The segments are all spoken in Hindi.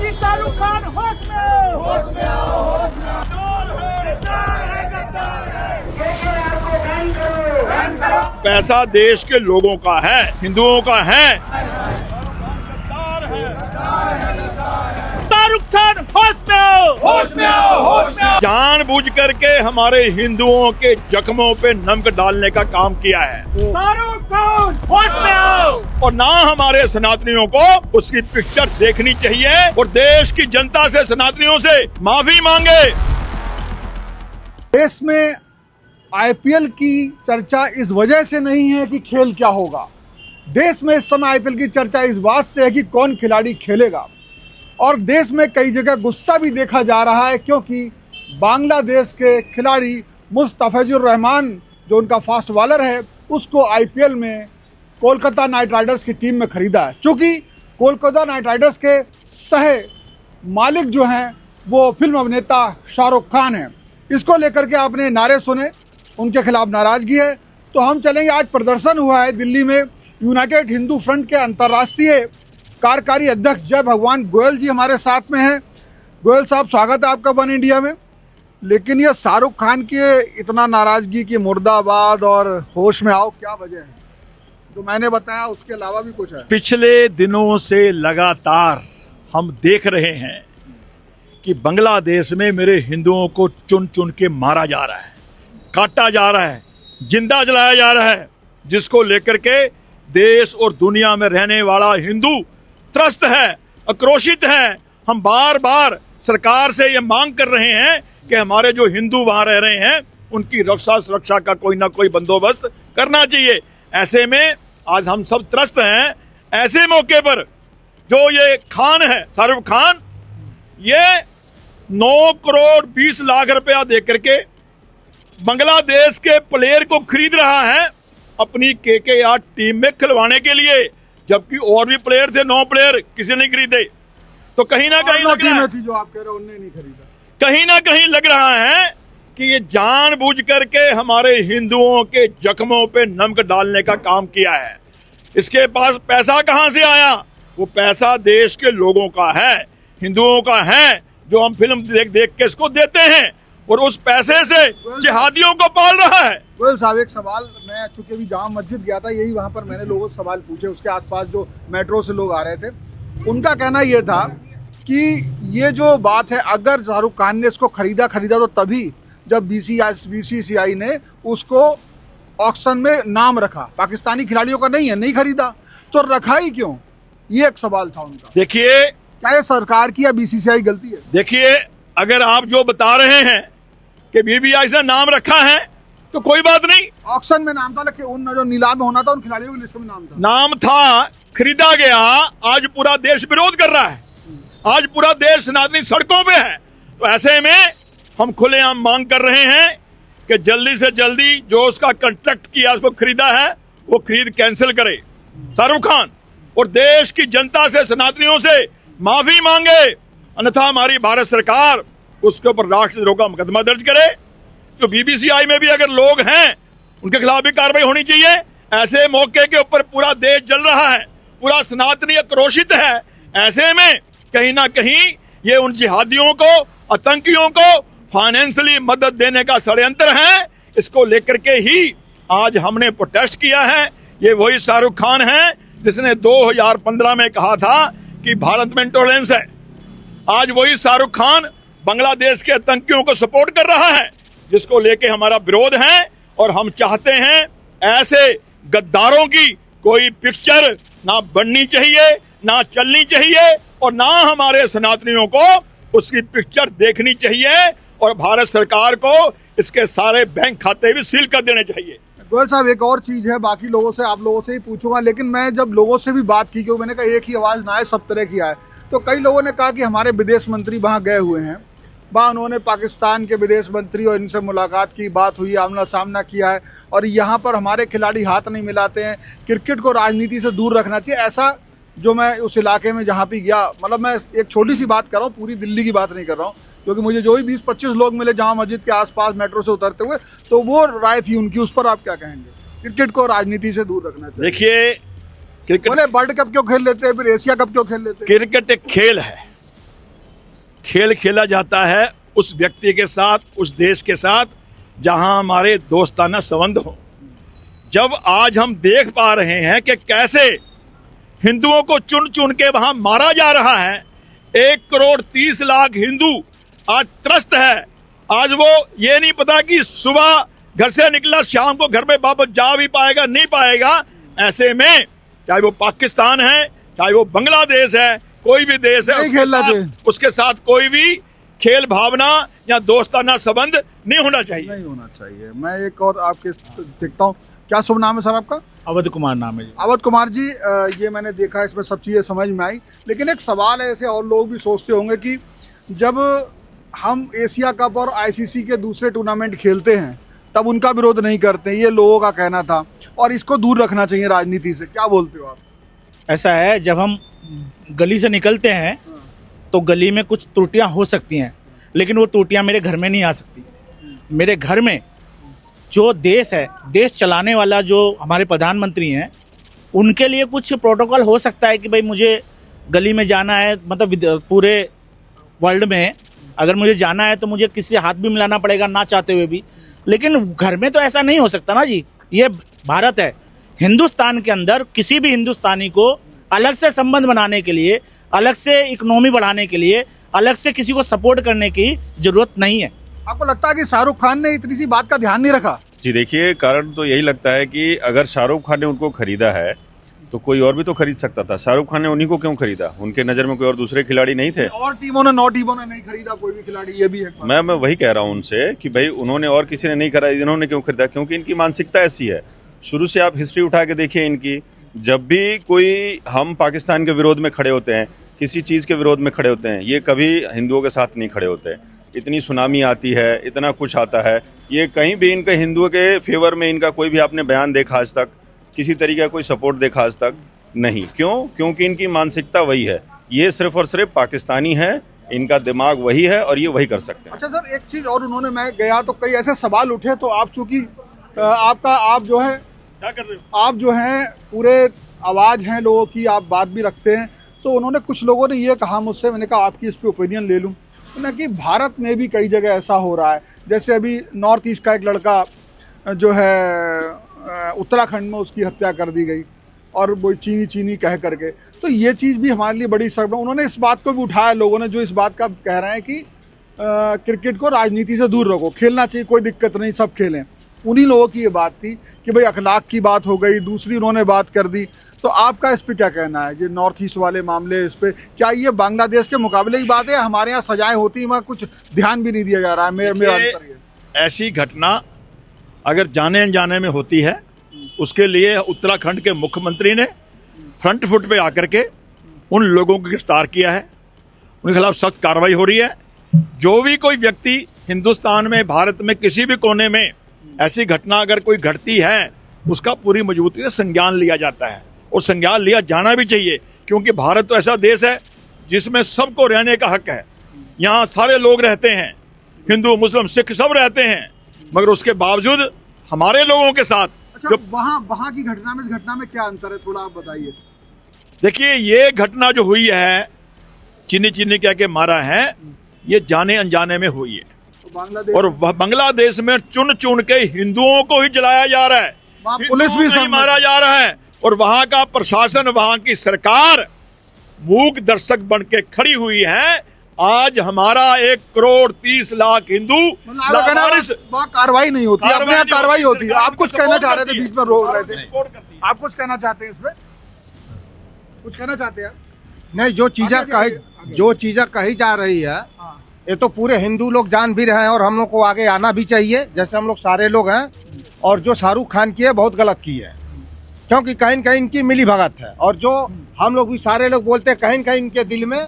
कि शाहरुख खान होश में आओ, होश में आओ, होश में आओ। गद्दार है, गद्दार है। केकेआर को बैन करो, बैन करो। पैसा देश के लोगों का है, हिंदुओं का है। शाहरुख खान होश में आओ, होश में आओ, होश में आओ। जानबूझ करके हमारे हिंदुओं के जख्मों पे नमक डालने का काम किया है। शाहरुख खान होश में आओ। और ना हमारे सनातनियों को उसकी पिक्चर देखनी चाहिए और देश की जनता से, सनातनियों से माफी मांगे। देश में आईपीएल की चर्चा इस वजह से नहीं है कि खेल क्या होगा। देश में इस समय आईपीएल की चर्चा इस बात से है कि कौन खिलाड़ी खेलेगा। और देश में कई जगह गुस्सा भी देखा जा रहा है क्योंकि बांग्लादेश के खिलाड़ी मुस्तफिजुर रहमान जो उनका फास्ट बॉलर है उसको आईपीएल में कोलकाता नाइट राइडर्स की टीम में खरीदा है। चूँकि कोलकाता नाइट राइडर्स के सह मालिक जो हैं वो फिल्म अभिनेता शाहरुख खान हैं। इसको लेकर के आपने नारे सुने, उनके खिलाफ नाराज़गी है। तो हम चलेंगे, आज प्रदर्शन हुआ है दिल्ली में। यूनाइटेड हिंदू फ्रंट के अंतर्राष्ट्रीय कार्यकारी अध्यक्ष जय भगवान गोयल जी हमारे साथ में हैं। गोयल साहब, स्वागत है आपका वन इंडिया में। लेकिन ये शाहरुख खान के इतना नाराज़गी की मुर्दाबाद और होश में आओ, क्या वजह है? तो मैंने बताया उसके अलावा भी कुछ है। पिछले दिनों से लगातार हम देख रहे हैं कि बांग्लादेश में मेरे हिंदुओं को चुन चुन के मारा जा रहा है, काटा जा रहा है, जिंदा जलाया जा रहा है, जिसको लेकर के देश और दुनिया में रहने वाला हिंदू त्रस्त है, आक्रोशित है। हम बार बार सरकार से ये मांग कर रहे हैं कि हमारे जो हिंदू वहां रह रहे हैं उनकी रक्षा सुरक्षा का कोई ना कोई बंदोबस्त करना चाहिए। ऐसे में आज हम सब त्रस्त हैं। ऐसे मौके पर जो ये खान है, शाहरुख खान, ये 9 करोड़ 20 लाख रुपया दे करके बांग्लादेश के प्लेयर को खरीद रहा है अपनी केकेआर टीम में खिलवाने के लिए, जबकि और भी प्लेयर थे, 9 प्लेयर, किसी ने नहीं खरीदे। तो कहीं ना कहीं लग रहा है, जो आप कह रहे हो उनने नहीं खरीदा, कहीं ना कहीं लग रहा है कि ये जानबूझ करके हमारे हिंदुओं के जख्मों पे नमक डालने का काम किया है। इसके पास पैसा कहां से आया? वो पैसा देश के लोगों का है, हिंदुओं का है, जो हम फिल्म देख देख के इसको देते हैं और उस पैसे से जिहादियों को पाल रहा है। गोयल साहब, एक सवाल, मैं चूंकि अभी जामा मस्जिद गया था, यही वहाँ पर मैंने लोगों से सवाल पूछे, उसके आसपास जो मेट्रो से लोग आ रहे थे, उनका कहना ये था कि ये जो बात है, अगर शाहरुख खान ने इसको खरीदा तो तभी जब बीसीसीआई ने उसको ऑक्शन में नाम रखा। पाकिस्तानी खिलाड़ियों का नहीं है, नहीं खरीदा तो रखा ही क्यों? ये एक सवाल था उनका। देखिए, क्या ये सरकार की या बीसीसीआई गलती है? देखिए, अगर आप जो बता रहे हैं कि बीसीसीआई से नाम रखा है तो कोई बात नहीं। ऑक्शन में नाम था, लेकिन उन जो नीलाम होना था उन खिलाड़ियों की लिस्ट में नाम था, खरीदा गया। आज पूरा देश विरोध कर रहा है, आज पूरा देश सनातनी सड़कों पे है। तो ऐसे में हम खुलेआम मांग कर रहे हैं कि जल्दी से जल्दी जो उसका कॉन्ट्रैक्ट किया, उसको खरीदा है, वो खरीद कैंसिल करे शाहरुख खान, और देश की जनता से, सनातनियों से माफी मांगे। अन्यथा हमारी भारत सरकार उसके ऊपर राष्ट्रद्रोह का मुकदमा दर्ज करे। तो बीसीसीआई में भी अगर लोग हैं उनके खिलाफ भी कार्रवाई होनी चाहिए। ऐसे मौके के ऊपर पूरा देश जल रहा है, पूरा सनातनी आक्रोशित है। ऐसे में कहीं ना कहीं ये उन जिहादियों को, आतंकियों को फाइनेंशियली मदद देने का षड्यंत्र है। इसको लेकर के ही आज हमने प्रोटेस्ट किया है। ये वही शाहरुख खान है जिसने 2015 में कहा था कि भारत में इंटॉलरेंस है। आज वही शाहरुख खान बांग्लादेश के आतंकियों को सपोर्ट कर रहा है, जिसको लेके हमारा विरोध है। और हम चाहते हैं ऐसे गद्दारों की कोई पिक्चर ना बननी चाहिए, ना चलनी चाहिए, और ना हमारे सनातनियों को उसकी पिक्चर देखनी चाहिए। और भारत सरकार को इसके सारे बैंक खाते भी सील कर देने चाहिए। गोयल साहब, एक और चीज़ है, बाकी लोगों से, आप लोगों से ही पूछूंगा, लेकिन मैं जब लोगों से भी बात की, क्योंकि मैंने कहा एक ही आवाज़ ना है, सब तरह की आए, तो कई लोगों ने कहा कि हमारे विदेश मंत्री वहाँ गए हुए हैं, वहाँ उन्होंने पाकिस्तान के विदेश मंत्री और इनसे मुलाकात की, बात हुई, आमना सामना किया है, और यहाँ पर हमारे खिलाड़ी हाथ नहीं मिलाते हैं। क्रिकेट को राजनीति से दूर रखना चाहिए, ऐसा जो मैं उस इलाके में जहाँ भी गया, मतलब मैं एक छोटी सी बात कर रहा हूँ, पूरी दिल्ली की बात नहीं कर रहा हूँ, क्योंकि मुझे जो ही 20-25 लोग मिले जामा मस्जिद के आसपास मेट्रो से उतरते हुए, तो वो राय थी उनकी। उस पर आप क्या कहेंगे? क्रिकेट को राजनीति से दूर रखना चाहिए। देखिए, क्रिकेट, वर्ल्ड कप क्यों खेल लेते हैं, फिर एशिया कप क्यों खेल लेते हैं? क्रिकेट एक खेल है, खेल खेला जाता है उस व्यक्ति के साथ, उस देश के साथ जहां हमारे दोस्ताना संबंध हो। जब आज हम देख पा रहे हैं कि कैसे हिंदुओं को चुन चुन के वहां मारा जा रहा है, 1,30,00,000 हिंदू आज त्रस्त है। आज वो ये नहीं पता कि सुबह घर से निकला शाम को घर में वापस जा भी पाएगा नहीं पाएगा। ऐसे में चाहे वो पाकिस्तान है, चाहे वो बांग्लादेश है, कोई भी देश है, उसके साथ कोई भी खेल भावना या दोस्ताना संबंध नहीं होना चाहिए। मैं एक और आपके देखता हूँ, क्या शुभ नाम है सर आपका? अवध कुमार नाम है जी। अवध कुमार जी, ये मैंने देखा, इसमें सब चीज़ें समझ में आई, लेकिन एक सवाल है, ऐसे और लोग भी सोचते होंगे कि जब हम एशिया कप और आईसीसी के दूसरे टूर्नामेंट खेलते हैं तब उनका विरोध नहीं करते, ये लोगों का कहना था, और इसको दूर रखना चाहिए राजनीति से, क्या बोलते हो आप? ऐसा है, जब हम गली से निकलते हैं तो गली में कुछ त्रुटियां हो सकती हैं, लेकिन वो त्रुटियां मेरे घर में नहीं आ सकती। मेरे घर में जो देश है, देश चलाने वाला जो हमारे प्रधानमंत्री हैं, उनके लिए कुछ प्रोटोकॉल हो सकता है कि भाई मुझे गली में जाना है, मतलब पूरे वर्ल्ड में अगर मुझे जाना है तो मुझे किसी से हाथ भी मिलाना पड़ेगा ना चाहते हुए भी। लेकिन घर में तो ऐसा नहीं हो सकता ना जी, ये भारत है। हिंदुस्तान के अंदर किसी भी हिंदुस्तानी को अलग से संबंध बनाने के लिए, अलग से इकोनॉमी बढ़ाने के लिए, अलग से किसी को सपोर्ट करने की जरूरत नहीं है। आपको लगता है कि शाहरुख खान ने इतनी सी बात का ध्यान नहीं रखा? जी देखिए, कारण तो यही लगता है कि अगर शाहरुख खान ने उनको खरीदा है तो कोई और भी तो खरीद सकता था। शाहरुख खान ने उन्हीं को क्यों खरीदा? उनके नज़र में कोई और दूसरे खिलाड़ी नहीं थे? और टीमों ने, 9 टीमों ने नहीं खरीदा कोई भी खिलाड़ी, ये भी है। मैं वही कह रहा हूँ उनसे कि भाई उन्होंने और किसी ने नहीं करा, इन्होंने क्यों खरीदा? क्योंकि इनकी मानसिकता ऐसी है। शुरू से आप हिस्ट्री उठा के देखिए इनकी, जब भी कोई हम पाकिस्तान के विरोध में खड़े होते हैं, किसी चीज़ के विरोध में खड़े होते हैं, ये कभी हिंदुओं के साथ नहीं खड़े होते। इतनी सुनामी आती है, इतना कुछ आता है, ये कहीं भी इनके हिंदुओं के फेवर में इनका कोई भी आपने बयान देखा आज तक, किसी तरीके का कोई सपोर्ट देखा आज तक नहीं। क्यों? क्योंकि इनकी मानसिकता वही है, ये सिर्फ और सिर्फ पाकिस्तानी है, इनका दिमाग वही है और ये वही कर सकते हैं। अच्छा सर, एक चीज़ और उन्होंने, मैं गया तो कई ऐसे सवाल उठे, तो आप चूँकि आप जो है क्या कर रहे हो? आप जो हैं पूरे आवाज़ हैं लोगों की, आप बात भी रखते हैं, तो उन्होंने, कुछ लोगों ने ये कहा मुझसे, मैंने कहा आपकी इस पर ओपिनियन ले लूँ, उन्होंने कि भारत में भी कई जगह ऐसा हो रहा है। जैसे अभी नॉर्थ ईस्ट का एक लड़का जो है उत्तराखंड में, उसकी हत्या कर दी गई, और वो चीनी कह करके, तो ये चीज़ भी हमारे लिए बड़ी शर्म। उन्होंने इस बात को भी उठाया लोगों ने, जो इस बात का कह रहे हैं कि क्रिकेट को राजनीति से दूर रखो, खेलना चाहिए, कोई दिक्कत नहीं, सब खेलें। उन्हीं लोगों की ये बात थी कि भाई अखलाक की बात हो गई, दूसरी उन्होंने बात कर दी। तो आपका इस पे क्या कहना है, जो नॉर्थ ईस्ट वाले मामले, इस पे क्या ये बांग्लादेश के मुकाबले की बात है? हमारे यहाँ सजाएं होती हैं, वहाँ कुछ ध्यान भी नहीं दिया जा रहा है। मेरा ऐसी घटना अगर जाने अनजाने में होती है, उसके लिए उत्तराखंड के मुख्यमंत्री ने फ्रंट फुट पे आकर के उन लोगों को गिरफ्तार किया है, उनके खिलाफ सख्त कार्रवाई हो रही है। जो भी कोई व्यक्ति हिंदुस्तान में, भारत में किसी भी कोने में ऐसी घटना अगर कोई घटती है, उसका पूरी मजबूती से संज्ञान लिया जाता है, और संज्ञान लिया जाना भी चाहिए, क्योंकि भारत तो ऐसा देश है जिसमें सबको रहने का हक है। यहाँ सारे लोग रहते हैं, हिंदू, मुस्लिम, सिख सब रहते हैं, मगर उसके बावजूद हमारे लोगों के साथ अच्छा, वहाँ की घटना में, इस घटना में क्या अंतर है, थोड़ा आप बताइए। देखिए, ये घटना जो हुई है, चीनी कह के मारा है, ये जाने अनजाने में हुई है, और वह बांग्लादेश में चुन चुन के हिंदुओं को ही जलाया जा रहा है, पुलिस भी नहीं मारा जा रहा है, और वहां का प्रशासन, वहां की सरकार मूक दर्शक बन के खड़ी हुई है। आज हमारा 1,30,00,000 हिंदू कार्रवाई नहीं होती, अपने यहाँ कार्रवाई होती है। आप कुछ कहना चाह रहे थे, बीच में रोक रहे थे, आप कुछ कहना चाहते हैं इसमें? कुछ कहना चाहते हैं? नहीं, जो चीज़ें कही जा रही है, ये तो पूरे हिंदू लोग जान भी रहे हैं, और हम लोग को आगे आना भी चाहिए, जैसे हम लोग सारे लोग हैं। और जो शाहरुख खान की है, बहुत गलत की है, क्योंकि कहीं न कहीं इनकी मिली भगत है, और जो हम लोग भी सारे लोग बोलते हैं, कहीं न कहीं इनके दिल में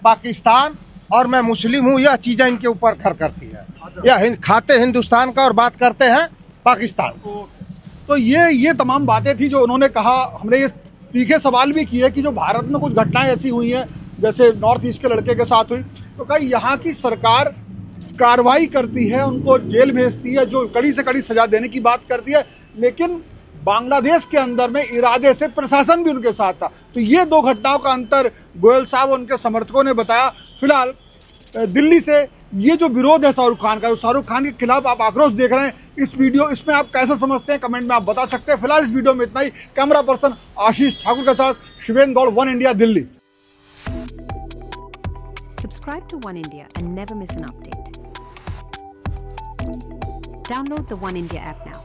पाकिस्तान और मैं मुस्लिम हूँ, यह चीज़ें इनके ऊपर घर करती है। यह खाते हिंदुस्तान का और बात करते हैं पाकिस्तान को। तो ये तमाम बातें थी जो उन्होंने कहा। हमने ये तीखे सवाल भी किए कि जो भारत में कुछ घटनाएं ऐसी हुई हैं, जैसे नॉर्थ ईस्ट के लड़के के साथ हुई, तो कहीं यहाँ की सरकार कार्रवाई करती है, उनको जेल भेजती है, जो कड़ी से कड़ी सजा देने की बात करती है, लेकिन बांग्लादेश के अंदर में इरादे से प्रशासन भी उनके साथ था। तो ये दो घटनाओं का अंतर गोयल साहब और उनके समर्थकों ने बताया। फिलहाल दिल्ली से ये जो विरोध है शाहरुख खान का, शाहरुख खान के खिलाफ आप आक्रोश देख रहे हैं, इसमें आप कैसे समझते हैं, कमेंट में आप बता सकते हैं। फिलहाल इस वीडियो में इतना ही। कैमरा पर्सन आशीष ठाकुर के साथ Shivendra Gaur, one India, Delhi. Subscribe to One India and never miss an update. Download the One India app now.